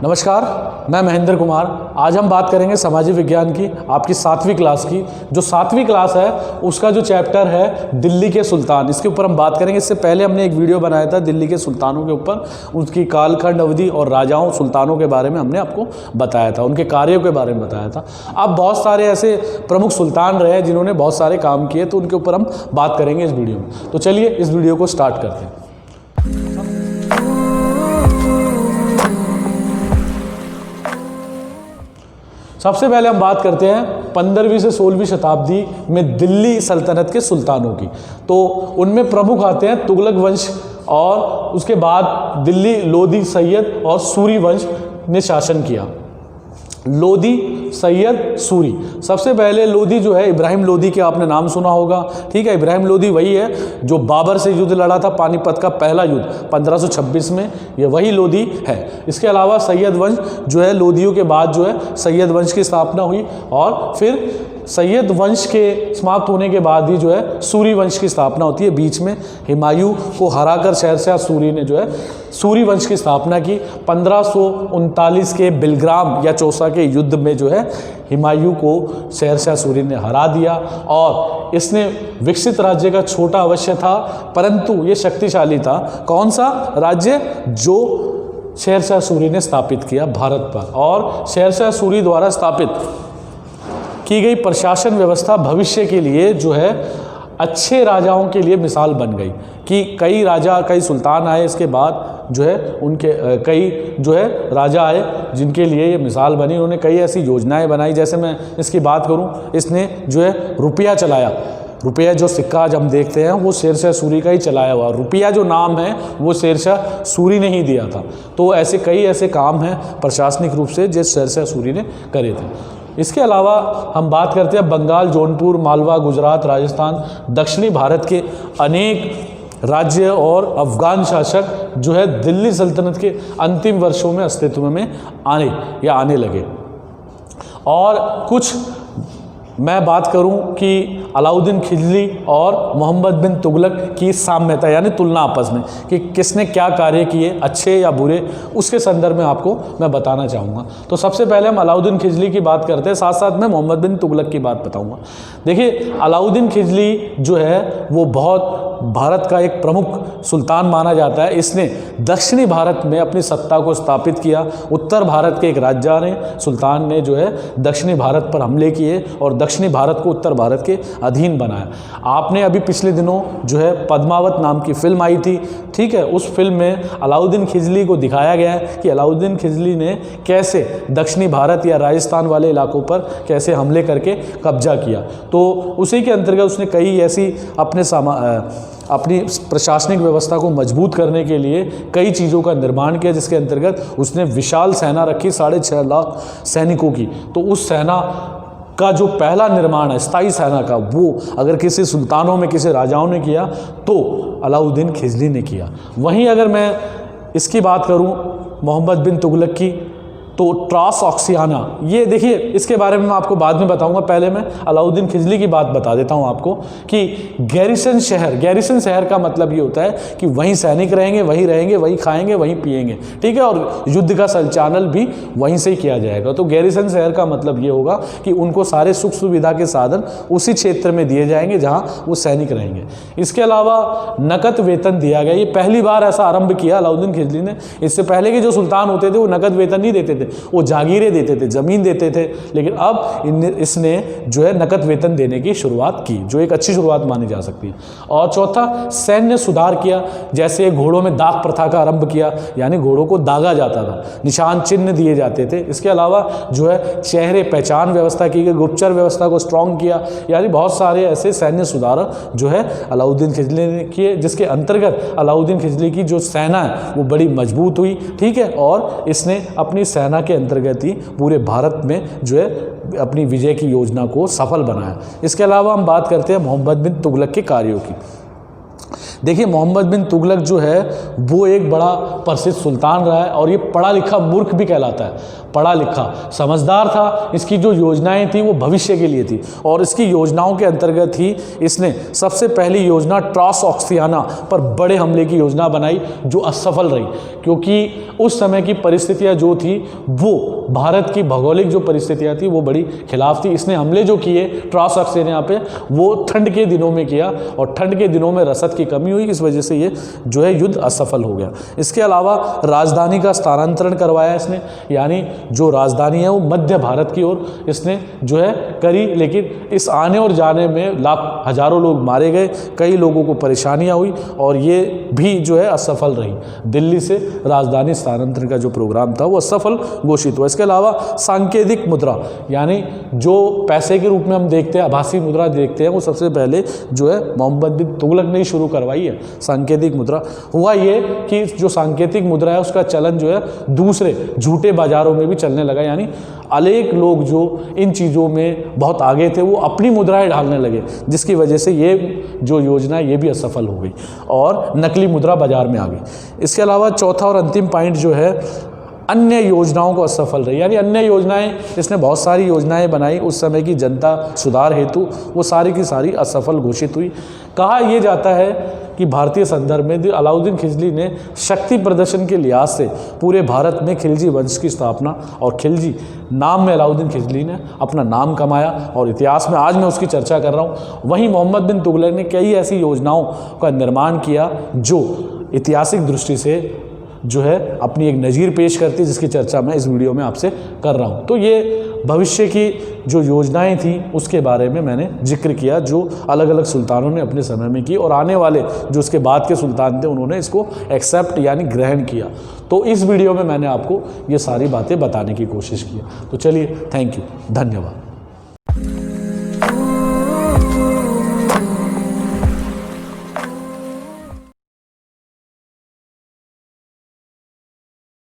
नमस्कार, मैं महेंद्र कुमार। आज हम बात करेंगे सामाजिक विज्ञान की, आपकी 7वीं क्लास की। जो 7वीं क्लास है उसका जो चैप्टर है दिल्ली के सुल्तान, इसके ऊपर हम बात करेंगे। इससे पहले हमने एक वीडियो बनाया था दिल्ली के सुल्तानों के ऊपर, उसकी कालखंड अवधि और राजाओं सुल्तानों के बारे में हमने आपको बताया था, उनके कार्यों के बारे में बताया था। अब बहुत सारे ऐसे प्रमुख सुल्तान रहे हैं जिन्होंने बहुत सारे काम किए, तो उनके ऊपर हम बात करेंगे इस वीडियो में। तो चलिए इस वीडियो को स्टार्ट करते हैं। सबसे पहले हम बात करते हैं 15वीं से 16वीं शताब्दी में दिल्ली सल्तनत के सुल्तानों की। तो उनमें प्रमुख आते हैं तुगलक वंश, और उसके बाद दिल्ली लोधी, सैयद और सूरी वंश ने शासन किया। लोधी, सैयद, सूरी। सबसे पहले लोधी जो है, इब्राहिम लोधी के आपने नाम सुना होगा, ठीक है। इब्राहिम लोधी वही है जो बाबर से युद्ध लड़ा था, पानीपत का पहला युद्ध 1526 में, ये वही लोधी है। इसके अलावा सैयद वंश जो है, लोधियों के बाद जो है सैयद वंश की स्थापना हुई, और फिर सैयद वंश के समाप्त होने के बाद ही जो है सूरी वंश की स्थापना होती है। बीच में हुमायूं को हराकर शहरशाह सूरी ने जो है सूरी वंश की स्थापना की। 1539 के बिलग्राम या चौसा के युद्ध में जो है हुमायूं को शहरशाह सूरी ने हरा दिया, और इसने विकसित राज्य का छोटा अवश्य था, परंतु ये शक्तिशाली था। कौन सा राज्य? जो शहरशाह सूरी ने स्थापित किया भारत पर, और शहरशाह सूरी द्वारा स्थापित की गई प्रशासन व्यवस्था भविष्य के लिए जो है अच्छे राजाओं के लिए मिसाल बन गई, कि कई राजा, कई सुल्तान आए इसके बाद जो है, उनके कई जो है राजा आए जिनके लिए ये मिसाल बनी। उन्होंने कई ऐसी योजनाएं बनाई। जैसे मैं इसकी बात करूं, इसने जो है रुपया चलाया। रुपया जो सिक्का आज हम देखते हैं वो शेरशाह सूरी का ही चलाया हुआ। रुपया जो नाम है वो शेरशाह सूरी ने ही दिया था। तो ऐसे कई ऐसे काम हैं प्रशासनिक रूप से जो शेरशाह सूरी ने करे थे। इसके अलावा हम बात करते हैं बंगाल, जौनपुर, मालवा, गुजरात, राजस्थान, दक्षिणी भारत के अनेक राज्य और अफगान शासक जो है दिल्ली सल्तनत के अंतिम वर्षों में अस्तित्व में आने लगे। और कुछ मैं बात करूं कि अलाउद्दीन खिलजी और मोहम्मद बिन तुगलक की साम्यता यानी तुलना आपस में, कि किसने क्या कार्य किए, अच्छे या बुरे, उसके संदर्भ में आपको मैं बताना चाहूँगा। तो सबसे पहले हम अलाउद्दीन खिलजी की बात करते हैं, साथ साथ में मोहम्मद बिन तुगलक की बात बताऊँगा। देखिए, अलाउद्दीन खिलजी जो है वो बहुत भारत का एक प्रमुख सुल्तान माना जाता है। इसने दक्षिणी भारत में अपनी सत्ता को स्थापित किया। उत्तर भारत के एक राजा ने, सुल्तान ने जो है दक्षिणी भारत पर हमले किए और दक्षिणी भारत को उत्तर भारत के अधीन बनाया। आपने अभी पिछले दिनों जो है पद्मावत नाम की फिल्म आई थी, ठीक है। उस फिल्म में अलाउद्दीन खिलजी को दिखाया गया है कि अलाउद्दीन खिलजी ने कैसे दक्षिणी भारत या राजस्थान वाले इलाकों पर कैसे हमले करके कब्जा किया। तो उसी के अंतर्गत उसने कई ऐसी अपनी प्रशासनिक व्यवस्था को मजबूत करने के लिए कई चीज़ों का निर्माण किया, जिसके अंतर्गत उसने विशाल सेना रखी 6.5 लाख सैनिकों की। तो उस सेना का जो पहला निर्माण है स्थायी सेना का, वो अगर किसी सुल्तानों में किसी राजाओं ने किया तो अलाउद्दीन खिलजी ने किया। वहीं अगर मैं इसकी बात करूं मोहम्मद बिन तुगलक की, तो ट्रांसऑक्सियाना, ये देखिए इसके बारे में मैं आपको बाद में बताऊंगा। पहले मैं अलाउद्दीन खिलजी की बात बता देता हूं आपको कि गैरिसन शहर का मतलब ये होता है कि वहीं सैनिक रहेंगे, वहीं खाएंगे, वहीं पिएंगे, ठीक है, और युद्ध का संचालन भी वहीं से ही किया जाएगा। तो गैरिसन शहर का मतलब ये होगा कि उनको सारे सुख सुविधा के साधन उसी क्षेत्र में दिए जाएंगे जहाँ वो सैनिक रहेंगे। इसके अलावा नकद वेतन दिया गया। ये पहली बार ऐसा आरंभ किया अलाउद्दीन खिलजी ने। इससे पहले के जो सुल्तान होते थे वो नकद वेतन नहीं देते थे, वो जागीरें देते थे, जमीन देते थे, लेकिन अब इसने जो है नकद वेतन देने की शुरुआत की, जो एक अच्छी शुरुआत मानी जा सकती है। और चौथा, सैन्य सुधार किया। जैसे घोड़ों में दाग प्रथा का आरंभ किया, यानी घोड़ों को दागा जाता था, निशान चिन्ह दिए जाते थे। इसके अलावा जो है चेहरे पहचान व्यवस्था की गई, गुप्तचर व्यवस्था को स्ट्रॉन्ग किया। यानी बहुत सारे ऐसे सैन्य सुधार जो है अलाउद्दीन खिलजी ने किए, जिसके अंतर्गत अलाउद्दीन खिलजी की जो सेना है वो बड़ी मजबूत हुई, ठीक है, और इसने अपनी सेना के अंतर्गत ही पूरे भारत में जो है अपनी विजय की योजना को सफल बनाया। इसके अलावा हम बात करते हैं मोहम्मद बिन तुगलक के कार्यों की। देखिए मोहम्मद बिन तुगलक जो है वो एक बड़ा प्रसिद्ध सुल्तान रहा है और ये पढ़ा लिखा मूर्ख भी कहलाता है। पढ़ा लिखा समझदार था, इसकी जो योजनाएं थी वो भविष्य के लिए थी और इसकी योजनाओं के अंतर्गत ही इसने सबसे पहली योजना ट्रांसऑक्सियाना पर बड़े हमले की योजना बनाई जो असफल रही, क्योंकि उस समय की परिस्थितियां जो थी वो भारत की भौगोलिक जो परिस्थितियां थी वो बड़ी खिलाफ थी। इसने हमले जो किए ट्रांसऑक्सियाना पे वो ठंड के दिनों में किया और ठंड के दिनों में रसद की कमी हुई, इस वजह से ये जो है युद्ध असफल हो गया। इसके अलावा राजधानी का स्थानांतरण करवाया इसने, यानी जो राजधानी है वो मध्य भारत की ओर इसने जो है करी, लेकिन इस आने और जाने में लाख हजारों लोग मारे गए, कई लोगों को परेशानियां हुई और ये भी जो है असफल रही। दिल्ली से राजधानी स्थानांतरण का जो प्रोग्राम था वो असफल घोषित हुआ। इसके अलावा सांकेतिक मुद्रा, यानी जो पैसे के रूप में हम देखते हैं आभासी मुद्रा देखते हैं, वो सबसे पहले जो है मोहम्मद बिन तुगलक ने ही शुरू करवाई है सांकेतिक मुद्रा। हुआ ये कि जो सांकेतिक मुद्रा है उसका चलन जो है दूसरे झूठे बाजारों में भी चलने लगा, यानी अनेक लोग जो इन चीज़ों में बहुत आगे थे वो अपनी मुद्राएं ढालने लगे, जिसकी वजह से ये जो योजना है ये भी असफल हो गई और नकली मुद्रा बाजार में आ गई। इसके अलावा चौथा और अंतिम पॉइंट जो है अन्य योजनाओं को असफल रही, यानी अन्य योजनाएं, इसने बहुत सारी योजनाएं बनाई उस समय की जनता सुधार हेतु, वो सारी की सारी असफल घोषित हुई। कहा यह जाता है कि भारतीय संदर्भ में अलाउद्दीन खिलजी ने शक्ति प्रदर्शन के लिहाज से पूरे भारत में खिलजी वंश की स्थापना और खिलजी नाम में अलाउद्दीन खिलजी ने अपना नाम कमाया और इतिहास में आज मैं उसकी चर्चा कर रहा हूँ। वहीं मोहम्मद बिन तुगलक ने कई ऐसी योजनाओं का निर्माण किया जो ऐतिहासिक दृष्टि से जो है अपनी एक नज़ीर पेश करती है, जिसकी चर्चा मैं इस वीडियो में आपसे कर रहा हूँ। तो ये भविष्य की जो योजनाएं थी उसके बारे में मैंने जिक्र किया जो अलग अलग सुल्तानों ने अपने समय में की और आने वाले जो उसके बाद के सुल्तान थे उन्होंने इसको एक्सेप्ट यानी ग्रहण किया। तो इस वीडियो में मैंने आपको ये सारी बातें बताने की कोशिश की। तो चलिए, थैंक यू, धन्यवाद।